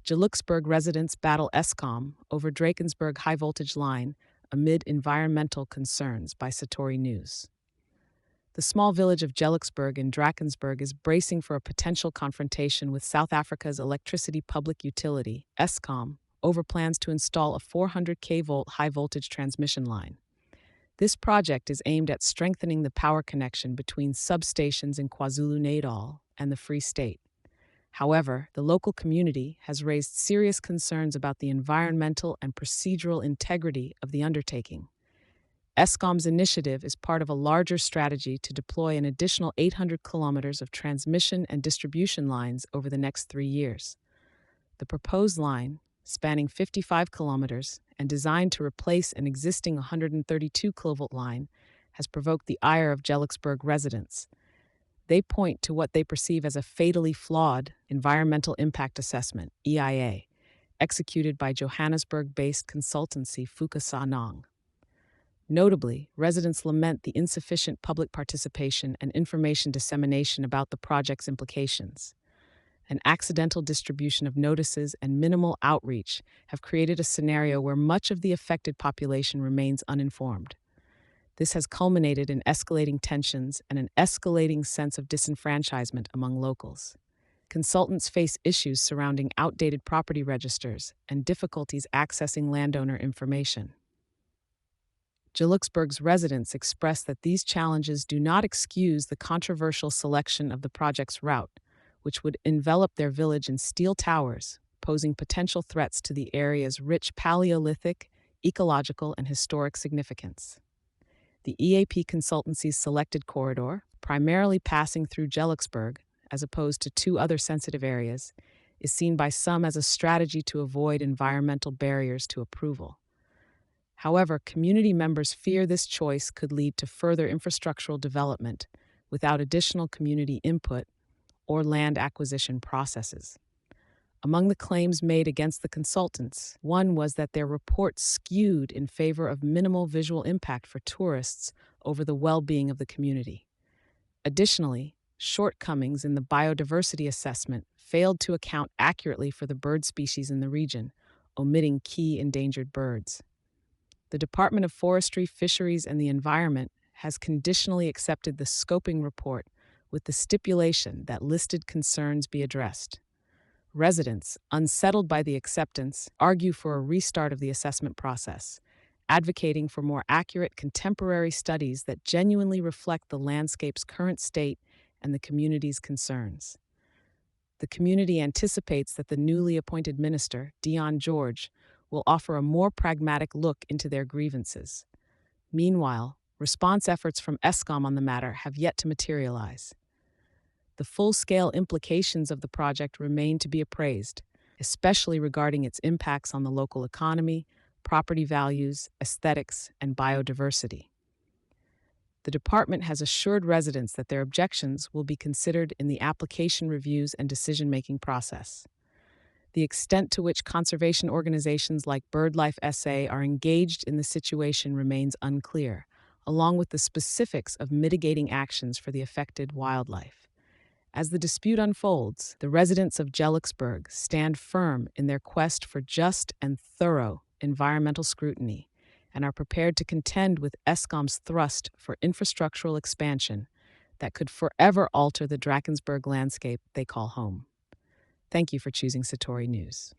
Geluksburg residents battle Eskom over Drakensberg high-voltage line amid environmental concerns by Satori News. The small village of Geluksburg in Drakensberg is bracing for a potential confrontation with South Africa's electricity public utility, Eskom, over plans to install a 400 kV high-voltage transmission line. This project is aimed at strengthening the power connection between substations in KwaZulu-Natal and the Free State. However, the local community has raised serious concerns about the environmental and procedural integrity of the undertaking. Eskom's initiative is part of a larger strategy to deploy an additional 800 kilometers of transmission and distribution lines over the next 3 years. The proposed line, spanning 55 kilometers and designed to replace an existing 132 kilovolt line, has provoked the ire of Geluksburg residents. They point to what they perceive as a fatally flawed environmental impact assessment, EIA, executed by Johannesburg-based consultancy Fukasanong. Notably, residents lament the insufficient public participation and information dissemination about the project's implications. An accidental distribution of notices and minimal outreach have created a scenario where much of the affected population remains uninformed. This has culminated in escalating tensions and an escalating sense of disenfranchisement among locals. Consultants face issues surrounding outdated property registers and difficulties accessing landowner information. Geluksburg's residents express that these challenges do not excuse the controversial selection of the project's route, which would envelop their village in steel towers, posing potential threats to the area's rich Paleolithic, ecological, and historic significance. The EAP consultancy's selected corridor, primarily passing through Geluksburg, as opposed to 2 other sensitive areas, is seen by some as a strategy to avoid environmental barriers to approval. However, community members fear this choice could lead to further infrastructural development without additional community input or land acquisition processes. Among the claims made against the consultants, one was that their report skewed in favor of minimal visual impact for tourists over the well-being of the community. Additionally, shortcomings in the biodiversity assessment failed to account accurately for the bird species in the region, omitting key endangered birds. The Department of Forestry, Fisheries, and the Environment has conditionally accepted the scoping report with the stipulation that listed concerns be addressed. Residents, unsettled by the acceptance, argue for a restart of the assessment process, advocating for more accurate contemporary studies that genuinely reflect the landscape's current state and the community's concerns. The community anticipates that the newly appointed minister, Dion George, will offer a more pragmatic look into their grievances. Meanwhile, response efforts from Eskom on the matter have yet to materialize. The full-scale implications of the project remain to be appraised, especially regarding its impacts on the local economy, property values, aesthetics, and biodiversity. The department has assured residents that their objections will be considered in the application reviews and decision-making process. The extent to which conservation organizations like BirdLife SA are engaged in the situation remains unclear, along with the specifics of mitigating actions for the affected wildlife. As the dispute unfolds, the residents of Geluksburg stand firm in their quest for just and thorough environmental scrutiny and are prepared to contend with Eskom's thrust for infrastructural expansion that could forever alter the Drakensberg landscape they call home. Thank you for choosing Satori News.